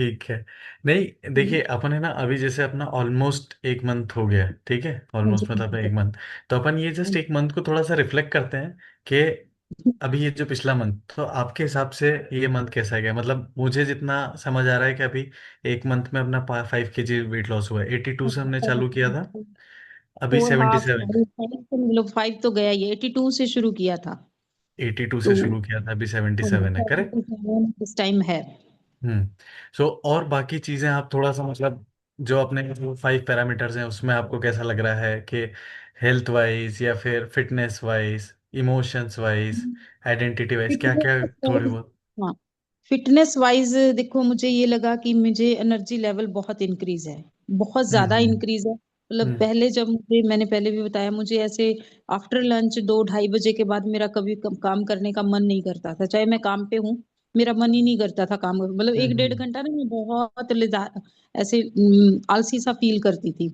ठीक है। नहीं हम्म, देखिए, अपन है ना अभी जैसे अपना ऑलमोस्ट एक मंथ हो गया है, ठीक है, हाँ जी, ऑलमोस्ट मतलब एक मंथ। तो अपन ये जस्ट एक मंथ को थोड़ा सा रिफ्लेक्ट करते हैं कि अभी ये जो पिछला मंथ, तो आपके हिसाब से ये मंथ कैसा गया? मतलब मुझे जितना समझ आ रहा है कि अभी एक मंथ में अपना 5 kg वेट लॉस हुआ है। 82 से हमने चालू किया था, अभी फोर हाफ 77। 5 तो मतलब 5 तो गया, ये 82 से शुरू किया था। 82 तो से शुरू किया था, अभी सेवेंटी हाँ जी, सेवन है, करेक्ट। 77 इस टाइम है। हम्म। सो और बाकी चीजें आप थोड़ा सा मतलब, जो अपने जो 5 पैरामीटर्स हैं उसमें आपको कैसा लग रहा है कि हेल्थ वाइज या फिर fitness wise, emotions wise, identity wise, क्या फिटनेस क्या थोड़ी वाइज, बहुत? हाँ, फिटनेस वाइज देखो, मुझे ये लगा कि मुझे एनर्जी लेवल बहुत इंक्रीज है, बहुत ज्यादा हम्म। इंक्रीज है। मतलब हम्म पहले जब मुझे, मैंने पहले भी बताया, मुझे ऐसे आफ्टर लंच 2-2:30 बजे के बाद मेरा कभी काम करने का मन नहीं करता था, चाहे मैं काम पे हूँ, मेरा मन ही नहीं करता था काम, मतलब हम्म एक डेढ़ हम्म, घंटा ना मैं बहुत ऐसे आलसी सा फील करती थी।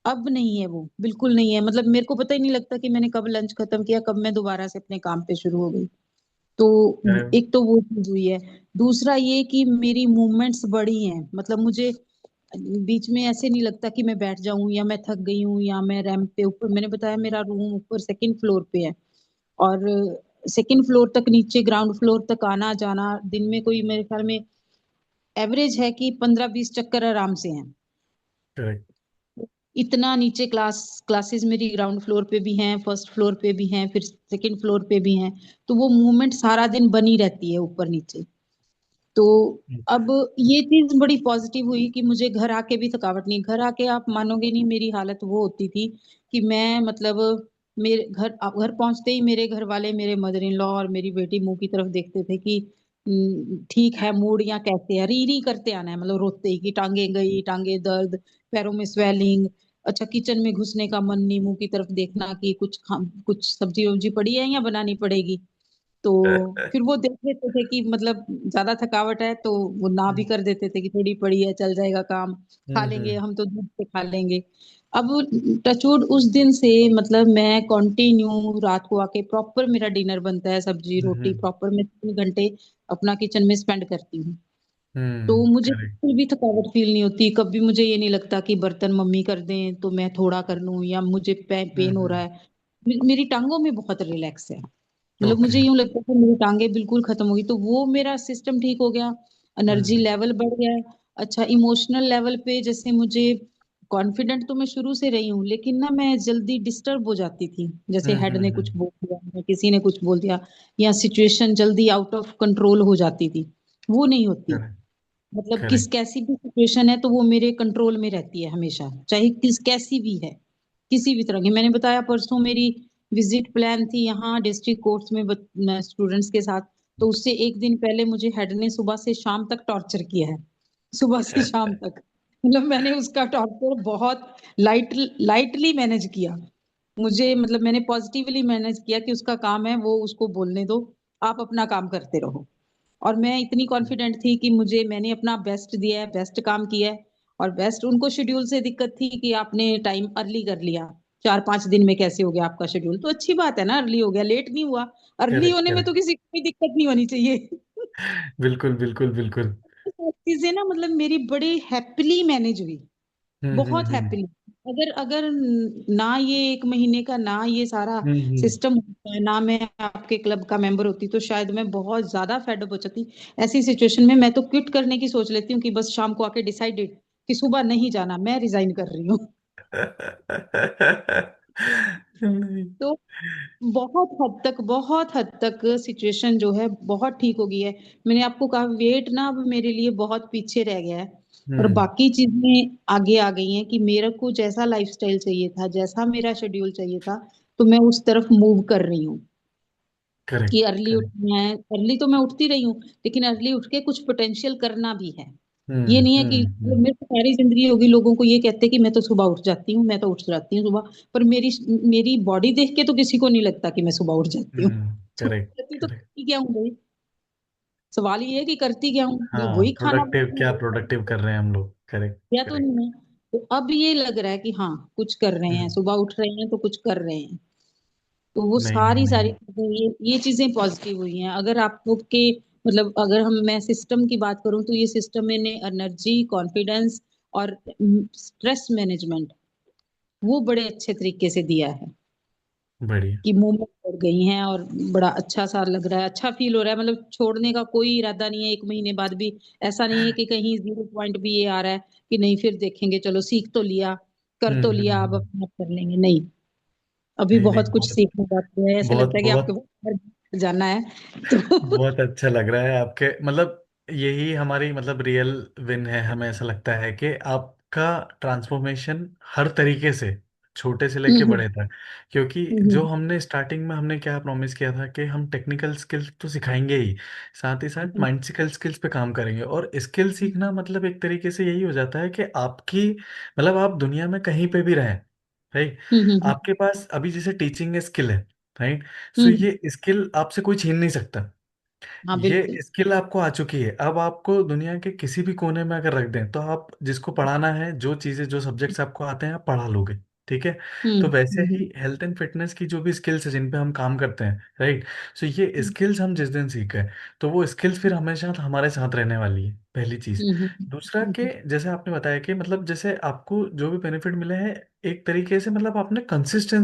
अब नहीं है, वो बिल्कुल नहीं है। मतलब मेरे को पता ही नहीं लगता कि मैंने कब लंच खत्म किया, कब मैं दोबारा से अपने काम पे शुरू हो गई। तो अरे एक तो वो चीज हुई है। दूसरा ये कि मेरी मूवमेंट्स बढ़ी हैं, मतलब मुझे बीच में ऐसे नहीं लगता कि मैं बैठ जाऊं या मैं थक गई हूँ या मैं रैंप पे ऊपर, मैंने बताया मेरा रूम ऊपर सेकंड फ्लोर पे है, और सेकंड फ्लोर तक, नीचे ग्राउंड फ्लोर तक आना जाना दिन में कोई मेरे ख्याल में एवरेज है कि 15-20 चक्कर आराम से हैं। करेक्ट। इतना नीचे क्लासेस मेरी ग्राउंड फ्लोर पे भी हैं, फर्स्ट फ्लोर पे भी हैं, फिर सेकंड फ्लोर पे भी हैं। तो वो मूवमेंट सारा दिन बनी रहती है ऊपर नीचे। तो अब ये चीज बड़ी पॉजिटिव हुई कि मुझे घर आके भी थकावट नहीं। घर आके आप मानोगे नहीं, मेरी हालत वो होती थी कि मैं मतलब मेरे घर पहुंचते ही मेरे घर वाले, मेरे मदर इन लॉ और मेरी बेटी मुंह की तरफ देखते थे कि ठीक है मूड या कैसे है, री री करते आना है, मतलब रोते ही कि टांगे गई, टांगे दर्द, पैरों में स्वेलिंग। अच्छा, किचन में घुसने का मन नहीं, मुंह की तरफ देखना कि कुछ सब्जी वब्जी पड़ी है या बनानी पड़ेगी। तो फिर वो देख लेते थे कि मतलब ज्यादा थकावट है, तो वो ना भी कर देते थे कि थोड़ी पड़ी है, चल जाएगा काम, खा लेंगे, हम्म। हम तो दूध से खा लेंगे। अब टचवुड उस दिन से मतलब मैं कंटिन्यू रात को आके प्रॉपर मेरा डिनर बनता है, सब्जी रोटी हम्म प्रॉपर, मैं 3 घंटे अपना किचन में स्पेंड करती हूँ। तो मुझे करेक्ट। बिल्कुल भी थकावट फील नहीं होती, कभी मुझे ये नहीं लगता कि बर्तन मम्मी कर दें तो मैं थोड़ा कर लूं, या मुझे पेन हो रहा हम्म। है। मेरी टांगों में बहुत रिलैक्स है, मतलब ओके। मुझे यूं लगता है कि मेरी टांगे बिल्कुल खत्म हो गई, तो वो मेरा सिस्टम ठीक हो गया, एनर्जी हम्म लेवल बढ़ गया। अच्छा, इमोशनल लेवल पे जैसे मुझे, कॉन्फिडेंट तो मैं शुरू से रही हूँ, लेकिन ना मैं जल्दी डिस्टर्ब हो जाती थी, जैसे हेड ने कुछ हम्म। बोल दिया या किसी ने कुछ बोल दिया, या सिचुएशन जल्दी आउट ऑफ कंट्रोल हो जाती थी। वो नहीं होती। करेक्ट। मतलब किस करेक्ट। कैसी भी सिचुएशन है तो वो मेरे कंट्रोल में रहती है हमेशा, चाहे किस कैसी भी है, किसी भी तरह की। मैंने बताया परसों मेरी विजिट प्लान थी यहाँ डिस्ट्रिक्ट कोर्ट्स में स्टूडेंट्स के साथ, तो उससे एक दिन पहले मुझे हेड ने सुबह से शाम तक टॉर्चर किया है, सुबह से शाम तक। मतलब मैंने उसका टॉर्चर बहुत लाइटली मैनेज किया। मुझे मतलब मैंने पॉजिटिवली मैनेज किया कि उसका काम है, वो उसको बोलने दो, आप अपना काम करते रहो। और मैं इतनी कॉन्फिडेंट थी कि मुझे, मैंने अपना बेस्ट दिया है, बेस्ट काम किया है। और बेस्ट, उनको शेड्यूल से दिक्कत थी कि आपने टाइम अर्ली कर लिया, 4-5 दिन में कैसे हो गया आपका शेड्यूल, तो अच्छी बात है ना, अर्ली हो गया, लेट नहीं हुआ। Early correct. होने में तो करेक्ट। किसी को कोई दिक्कत नहीं होनी चाहिए। बिल्कुल बिल्कुल बिल्कुल। सब चीजें ना मतलब मेरी बड़ी हैप्पीली मैनेज हुई, बहुत हम्म। हैप्पीली। अगर अगर ना ये 1 महीने का ना ये सारा हम्म। सिस्टम होता है, ना मैं आपके क्लब का मेंबर होती, तो शायद मैं बहुत ज्यादा फेड अप हो जाती। ऐसी सिचुएशन में मैं तो क्विट करने की सोच लेती हूँ कि बस शाम को आके डिसाइडेड कि सुबह नहीं जाना, मैं रिजाइन कर रही हूँ। नहीं। तो बहुत हद तक सिचुएशन जो है बहुत ठीक हो गई है। मैंने आपको कहा वेट ना अब मेरे लिए बहुत पीछे रह गया है, और हम्म। बाकी चीजें आगे आ गई हैं कि मेरे को जैसा लाइफस्टाइल चाहिए था, जैसा मेरा शेड्यूल चाहिए था, तो मैं उस तरफ मूव कर रही हूँ। कि करेक्ट। Early correct. उठना है, अर्ली तो मैं उठती रही हूँ, लेकिन अर्ली उठ के कुछ पोटेंशियल करना भी है। ये नहीं है कि मेरे को सारी जिंदगी होगी लोगों को ये कहते कि मैं तो सुबह उठ जाती हूँ, मैं तो उठ जाती हूँ सुबह, पर मेरी मेरी बॉडी देख के तो किसी को नहीं लगता कि मैं सुबह उठ जाती हूँ। सुबह करेक्ट। उठ जाती हूँ तो करेक्ट। करती क्या हूँ भाई? सवाल ये है कि करती क्या हूँ, मतलब हाँ, वही खाना प्रोडक्टिव, बनाना, क्या वही प्रोडक्टिव करना, कर रहे हैं हम लोग? करेक्ट। या तो करेक्ट। नहीं है। तो अब ये लग रहा है कि हाँ कुछ कर रहे हैं, हम्म। सुबह उठ रहे हैं तो कुछ कर रहे हैं। तो वो नहीं नहीं सारी नहीं। सारी चीजें, ये चीजें पॉजिटिव हुई हैं। अगर आपको के मतलब अगर हम मैं सिस्टम की बात करूं तो ये सिस्टम मैंने एनर्जी, कॉन्फिडेंस और स्ट्रेस मैनेजमेंट वो बड़े अच्छे तरीके से दिया है बढ़िया। कि मूवमेंट बढ़ गई हैं और बड़ा अच्छा सा लग रहा है, अच्छा फील हो रहा है। मतलब छोड़ने का कोई इरादा नहीं है 1 महीने बाद भी। ऐसा नहीं है कि कहीं 0 पॉइंट भी ये आ रहा है कि नहीं फिर देखेंगे, चलो सीख तो लिया, कर तो लिया, अब अपना कर लेंगे। नहीं, अभी नहीं नहीं, बहुत कुछ बहुत सीखने बाकी है। ऐसा बहुत लगता है कि आपके बहुत पास घर जाना है तो बहुत अच्छा लग रहा है आपके, मतलब यही हमारी मतलब रियल विन है। हमें ऐसा लगता है कि आपका ट्रांसफॉर्मेशन हर तरीके से, छोटे से लेके हम्म बड़े तक, क्योंकि जो हम्म हमने स्टार्टिंग में हमने क्या प्रॉमिस किया था कि हम टेक्निकल स्किल्स तो सिखाएंगे ही, साथ ही साथ हम्म माइंडसिकल स्किल्स पे काम करेंगे। और स्किल सीखना मतलब एक तरीके से यही हो जाता है कि आपकी मतलब आप दुनिया में कहीं पे भी रहें, राइट, हम्म हम्म आपके पास अभी जैसे टीचिंग स्किल है, राइट, सो हम्म, ये स्किल आपसे कोई छीन नहीं सकता। हाँ बिल्कुल। ये स्किल आपको आ चुकी है, अब आपको दुनिया के किसी भी कोने में अगर रख दें तो आप जिसको पढ़ाना है, जो चीजें जो सब्जेक्ट्स आपको आते हैं आप पढ़ा लोगे। ठीक है। तो वैसे हम्म ही हेल्थ एंड फिटनेस की जो भी स्किल्स है जिन पे हम काम करते हैं, राइट, सो ये स्किल्स हम जिस दिन सीखे तो वो स्किल्स फिर हमेशा हमारे साथ रहने वाली है, पहली चीज। हम्म दूसरा हम्म कि जैसे आपने बताया कि मतलब जैसे आपको जो भी बेनिफिट मिले हैं, एक तरीके से मतलब आपने कंसिस्टेंसी